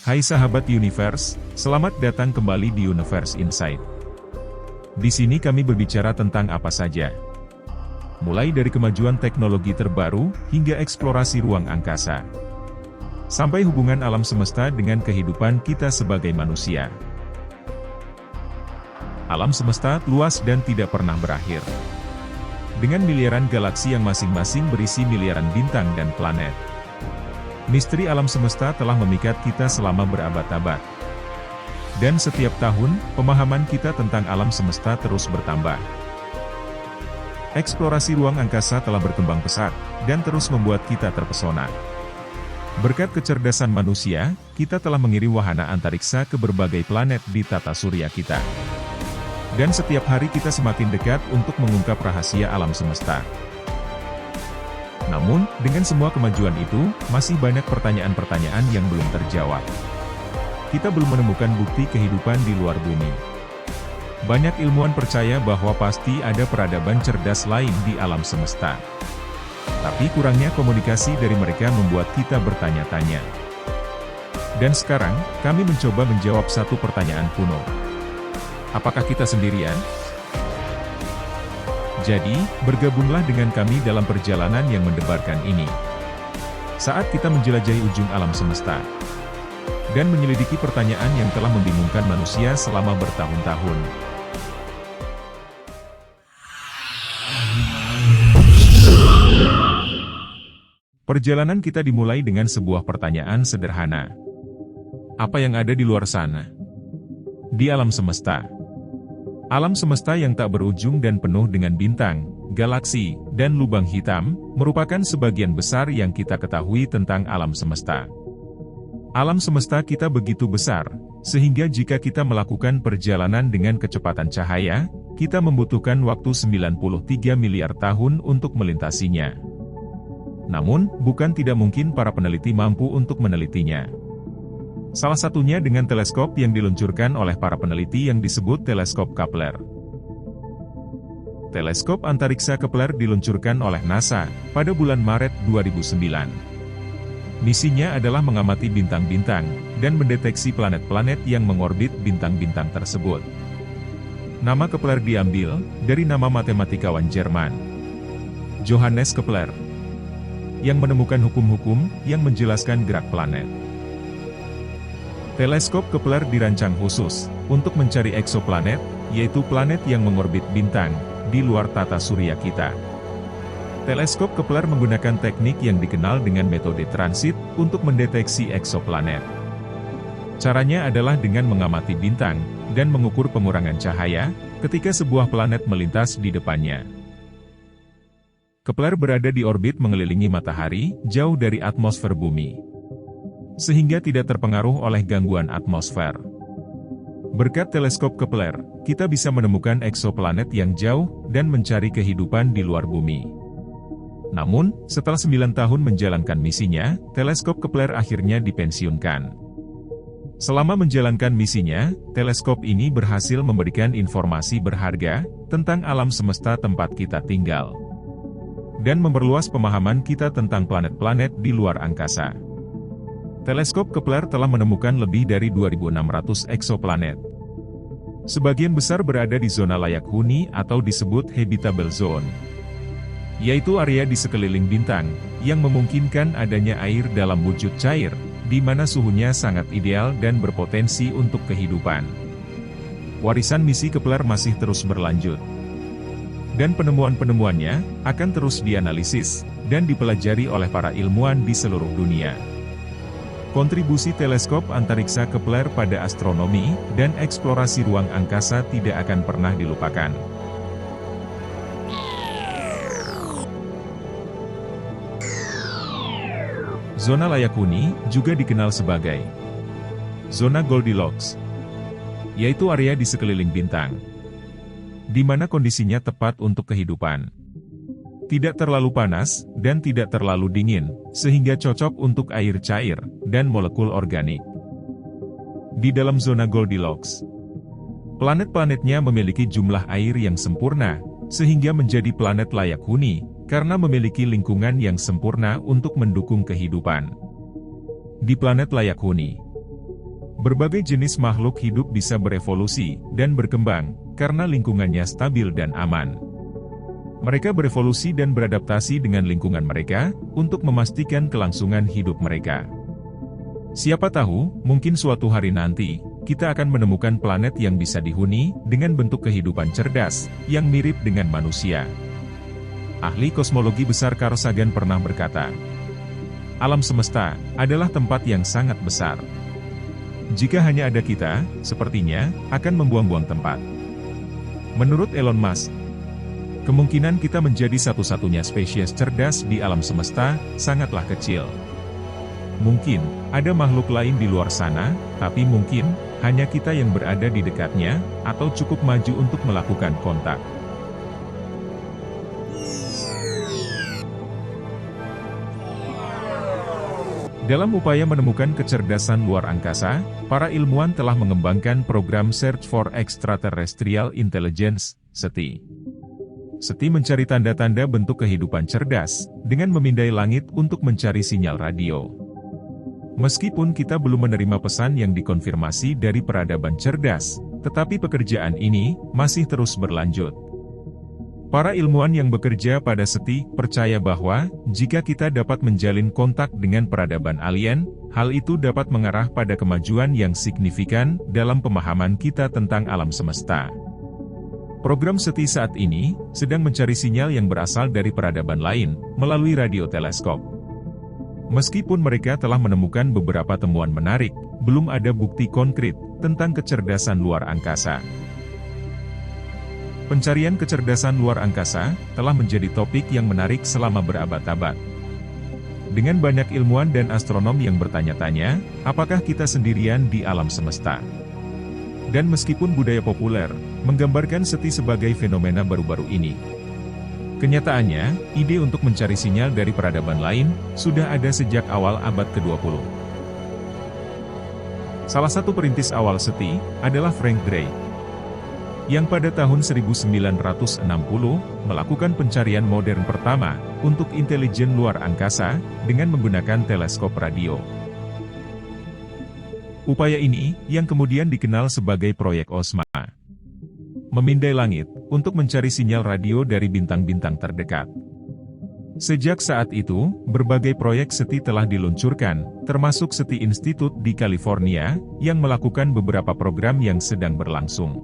Hai sahabat Universe, selamat datang kembali di Universe Insight. Di sini kami berbicara tentang apa saja. Mulai dari kemajuan teknologi terbaru, hingga eksplorasi ruang angkasa. Sampai hubungan alam semesta dengan kehidupan kita sebagai manusia. Alam semesta luas dan tidak pernah berakhir. Dengan miliaran galaksi yang masing-masing berisi miliaran bintang dan planet. Misteri alam semesta telah memikat kita selama berabad-abad. Dan setiap tahun, pemahaman kita tentang alam semesta terus bertambah. Eksplorasi ruang angkasa telah berkembang pesat, dan terus membuat kita terpesona. Berkat kecerdasan manusia, kita telah mengirim wahana antariksa ke berbagai planet di tata surya kita. Dan setiap hari kita semakin dekat untuk mengungkap rahasia alam semesta. Namun, dengan semua kemajuan itu, masih banyak pertanyaan-pertanyaan yang belum terjawab. Kita belum menemukan bukti kehidupan di luar bumi. Banyak ilmuwan percaya bahwa pasti ada peradaban cerdas lain di alam semesta. Tapi kurangnya komunikasi dari mereka membuat kita bertanya-tanya. Dan sekarang, kami mencoba menjawab satu pertanyaan kuno. Apakah kita sendirian? Jadi, bergabunglah dengan kami dalam perjalanan yang mendebarkan ini. Saat kita menjelajahi ujung alam semesta. Dan menyelidiki pertanyaan yang telah membingungkan manusia selama bertahun-tahun. Perjalanan kita dimulai dengan sebuah pertanyaan sederhana. Apa yang ada di luar sana? Di alam semesta. Alam semesta yang tak berujung dan penuh dengan bintang, galaksi, dan lubang hitam, merupakan sebagian besar yang kita ketahui tentang alam semesta. Alam semesta kita begitu besar, sehingga jika kita melakukan perjalanan dengan kecepatan cahaya, kita membutuhkan waktu 93 miliar tahun untuk melintasinya. Namun, bukan tidak mungkin para peneliti mampu untuk menelitinya. Salah satunya dengan teleskop yang diluncurkan oleh para peneliti yang disebut teleskop Kepler. Teleskop antariksa Kepler diluncurkan oleh NASA pada bulan Maret 2009. Misinya adalah mengamati bintang-bintang dan mendeteksi planet-planet yang mengorbit bintang-bintang tersebut. Nama Kepler diambil dari nama matematikawan Jerman, Johannes Kepler, yang menemukan hukum-hukum yang menjelaskan gerak planet. Teleskop Kepler dirancang khusus untuk mencari eksoplanet, yaitu planet yang mengorbit bintang di luar tata surya kita. Teleskop Kepler menggunakan teknik yang dikenal dengan metode transit untuk mendeteksi eksoplanet. Caranya adalah dengan mengamati bintang dan mengukur pengurangan cahaya ketika sebuah planet melintas di depannya. Kepler berada di orbit mengelilingi matahari, jauh dari atmosfer bumi. Sehingga tidak terpengaruh oleh gangguan atmosfer. Berkat teleskop Kepler, kita bisa menemukan eksoplanet yang jauh dan mencari kehidupan di luar bumi. Namun, setelah 9 tahun menjalankan misinya, teleskop Kepler akhirnya dipensiunkan. Selama menjalankan misinya, teleskop ini berhasil memberikan informasi berharga tentang alam semesta tempat kita tinggal. Dan memperluas pemahaman kita tentang planet-planet di luar angkasa. Teleskop Kepler telah menemukan lebih dari 2.600 eksoplanet. Sebagian besar berada di zona layak huni atau disebut habitable zone. Yaitu area di sekeliling bintang, yang memungkinkan adanya air dalam wujud cair, di mana suhunya sangat ideal dan berpotensi untuk kehidupan. Warisan misi Kepler masih terus berlanjut. Dan penemuan-penemuannya akan terus dianalisis dan dipelajari oleh para ilmuwan di seluruh dunia. Kontribusi teleskop antariksa Kepler pada astronomi dan eksplorasi ruang angkasa tidak akan pernah dilupakan. Zona layak huni juga dikenal sebagai zona Goldilocks, yaitu area di sekeliling bintang, di mana kondisinya tepat untuk kehidupan. Tidak terlalu panas, dan tidak terlalu dingin, sehingga cocok untuk air cair, dan molekul organik. Di dalam zona Goldilocks, planet-planetnya memiliki jumlah air yang sempurna, sehingga menjadi planet layak huni, karena memiliki lingkungan yang sempurna untuk mendukung kehidupan. Di planet layak huni, Berbagai jenis makhluk hidup bisa berevolusi dan berkembang karena lingkungannya stabil dan aman. Mereka berevolusi dan beradaptasi dengan lingkungan mereka untuk memastikan kelangsungan hidup mereka. Siapa tahu, mungkin suatu hari nanti, kita akan menemukan planet yang bisa dihuni dengan bentuk kehidupan cerdas yang mirip dengan manusia. Ahli kosmologi besar Carl Sagan pernah berkata, "Alam semesta adalah tempat yang sangat besar. Jika hanya ada kita, sepertinya akan membuang-buang tempat." Menurut Elon Musk, kemungkinan kita menjadi satu-satunya spesies cerdas di alam semesta sangatlah kecil. Mungkin ada makhluk lain di luar sana, tapi mungkin hanya kita yang berada di dekatnya, atau cukup maju untuk melakukan kontak. Dalam upaya menemukan kecerdasan luar angkasa, para ilmuwan telah mengembangkan program Search for Extraterrestrial Intelligence, SETI. SETI mencari tanda-tanda bentuk kehidupan cerdas, dengan memindai langit untuk mencari sinyal radio. Meskipun kita belum menerima pesan yang dikonfirmasi dari peradaban cerdas, tetapi pekerjaan ini masih terus berlanjut. Para ilmuwan yang bekerja pada SETI percaya bahwa, jika kita dapat menjalin kontak dengan peradaban alien, hal itu dapat mengarah pada kemajuan yang signifikan dalam pemahaman kita tentang alam semesta. Program SETI saat ini sedang mencari sinyal yang berasal dari peradaban lain melalui radioteleskop. Meskipun mereka telah menemukan beberapa temuan menarik, belum ada bukti konkret tentang kecerdasan luar angkasa. Pencarian kecerdasan luar angkasa telah menjadi topik yang menarik selama berabad-abad. Dengan banyak ilmuwan dan astronom yang bertanya-tanya, apakah kita sendirian di alam semesta? Dan meskipun budaya populer menggambarkan SETI sebagai fenomena baru-baru ini, kenyataannya, ide untuk mencari sinyal dari peradaban lain sudah ada sejak awal abad ke-20. Salah satu perintis awal SETI adalah Frank Drake, yang pada tahun 1960 melakukan pencarian modern pertama untuk intelijen luar angkasa dengan menggunakan teleskop radio. Upaya ini, yang kemudian dikenal sebagai Proyek OSMA, memindai langit untuk mencari sinyal radio dari bintang-bintang terdekat. Sejak saat itu, berbagai proyek SETI telah diluncurkan, termasuk SETI Institute di California, yang melakukan beberapa program yang sedang berlangsung.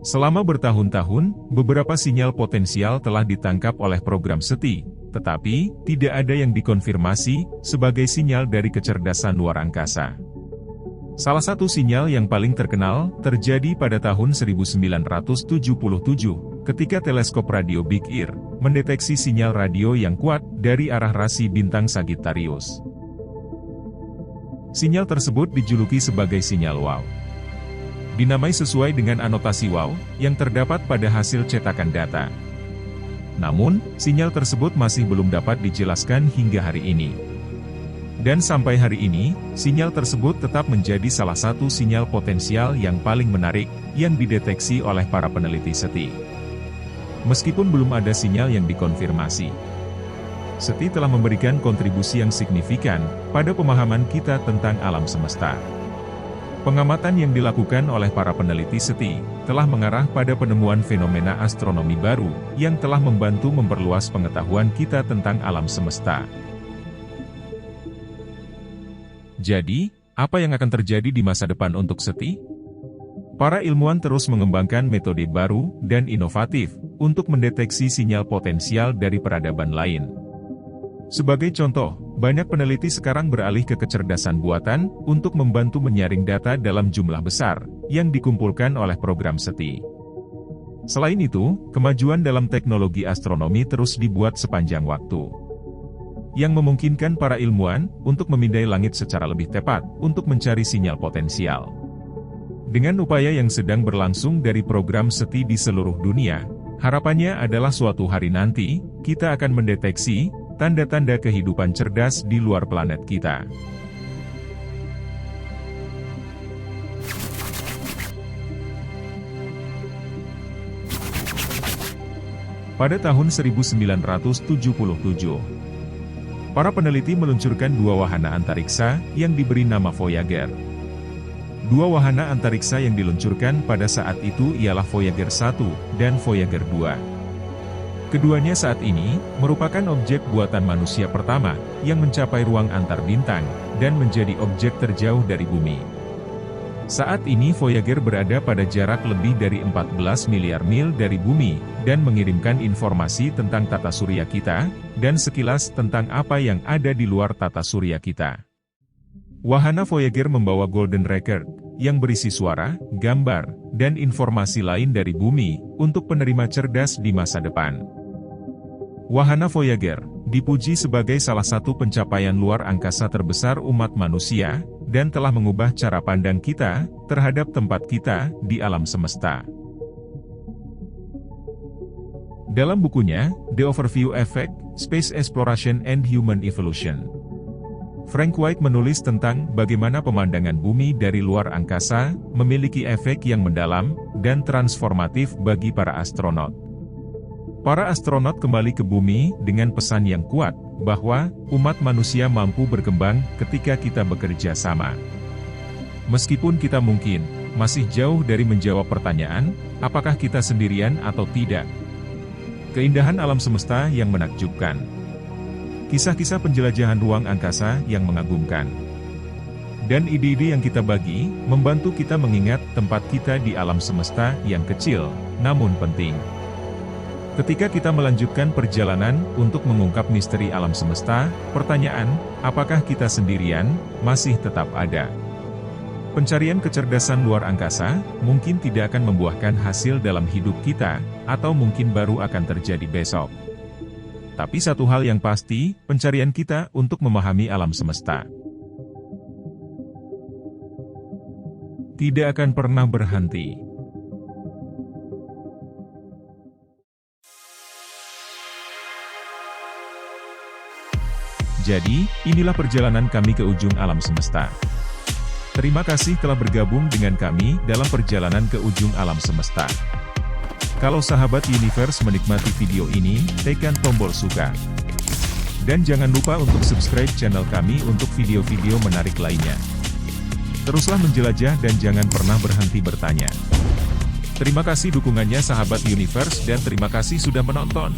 Selama bertahun-tahun, beberapa sinyal potensial telah ditangkap oleh program SETI, tetapi tidak ada yang dikonfirmasi sebagai sinyal dari kecerdasan luar angkasa. Salah satu sinyal yang paling terkenal terjadi pada tahun 1977, ketika teleskop radio Big Ear mendeteksi sinyal radio yang kuat dari arah rasi bintang Sagittarius. Sinyal tersebut dijuluki sebagai sinyal WOW. Dinamai sesuai dengan anotasi WOW yang terdapat pada hasil cetakan data. Namun, sinyal tersebut masih belum dapat dijelaskan hingga hari ini. Dan sampai hari ini, sinyal tersebut tetap menjadi salah satu sinyal potensial yang paling menarik yang dideteksi oleh para peneliti SETI. Meskipun belum ada sinyal yang dikonfirmasi, SETI telah memberikan kontribusi yang signifikan pada pemahaman kita tentang alam semesta. Pengamatan yang dilakukan oleh para peneliti SETI telah mengarah pada penemuan fenomena astronomi baru yang telah membantu memperluas pengetahuan kita tentang alam semesta. Jadi, apa yang akan terjadi di masa depan untuk SETI? Para ilmuwan terus mengembangkan metode baru dan inovatif untuk mendeteksi sinyal potensial dari peradaban lain. Sebagai contoh, banyak peneliti sekarang beralih ke kecerdasan buatan untuk membantu menyaring data dalam jumlah besar yang dikumpulkan oleh program SETI. Selain itu, kemajuan dalam teknologi astronomi terus dibuat sepanjang waktu, yang memungkinkan para ilmuwan untuk memindai langit secara lebih tepat untuk mencari sinyal potensial. Dengan upaya yang sedang berlangsung dari program SETI di seluruh dunia, harapannya adalah suatu hari nanti, kita akan mendeteksi tanda-tanda kehidupan cerdas di luar planet kita. Pada tahun 1977, Para peneliti meluncurkan dua wahana antariksa yang diberi nama Voyager. Dua wahana antariksa yang diluncurkan pada saat itu ialah Voyager 1 dan Voyager 2. Keduanya saat ini merupakan objek buatan manusia pertama yang mencapai ruang antar bintang dan menjadi objek terjauh dari bumi. Saat ini Voyager berada pada jarak lebih dari 14 miliar mil dari bumi, dan mengirimkan informasi tentang tata surya kita, dan sekilas tentang apa yang ada di luar tata surya kita. Wahana Voyager membawa Golden Record, yang berisi suara, gambar, dan informasi lain dari bumi, untuk penerima cerdas di masa depan. Wahana Voyager dipuji sebagai salah satu pencapaian luar angkasa terbesar umat manusia, dan telah mengubah cara pandang kita terhadap tempat kita di alam semesta. Dalam bukunya, The Overview Effect, Space Exploration and Human Evolution, Frank White menulis tentang bagaimana pemandangan bumi dari luar angkasa memiliki efek yang mendalam dan transformatif bagi para astronot. Para astronot kembali ke bumi dengan pesan yang kuat, bahwa umat manusia mampu berkembang ketika kita bekerja sama. Meskipun kita mungkin masih jauh dari menjawab pertanyaan, apakah kita sendirian atau tidak. Keindahan alam semesta yang menakjubkan. Kisah-kisah penjelajahan ruang angkasa yang mengagumkan. Dan ide-ide yang kita bagi, membantu kita mengingat tempat kita di alam semesta yang kecil, namun penting. Ketika kita melanjutkan perjalanan untuk mengungkap misteri alam semesta, pertanyaan, apakah kita sendirian, masih tetap ada. Pencarian kecerdasan luar angkasa, mungkin tidak akan membuahkan hasil dalam hidup kita, atau mungkin baru akan terjadi besok. Tapi satu hal yang pasti, pencarian kita untuk memahami alam semesta tidak akan pernah berhenti. Jadi, inilah perjalanan kami ke ujung alam semesta. Terima kasih telah bergabung dengan kami dalam perjalanan ke ujung alam semesta. Kalau sahabat Universe menikmati video ini, tekan tombol suka. Dan jangan lupa untuk subscribe channel kami untuk video-video menarik lainnya. Teruslah menjelajah dan jangan pernah berhenti bertanya. Terima kasih dukungannya sahabat Universe dan terima kasih sudah menonton.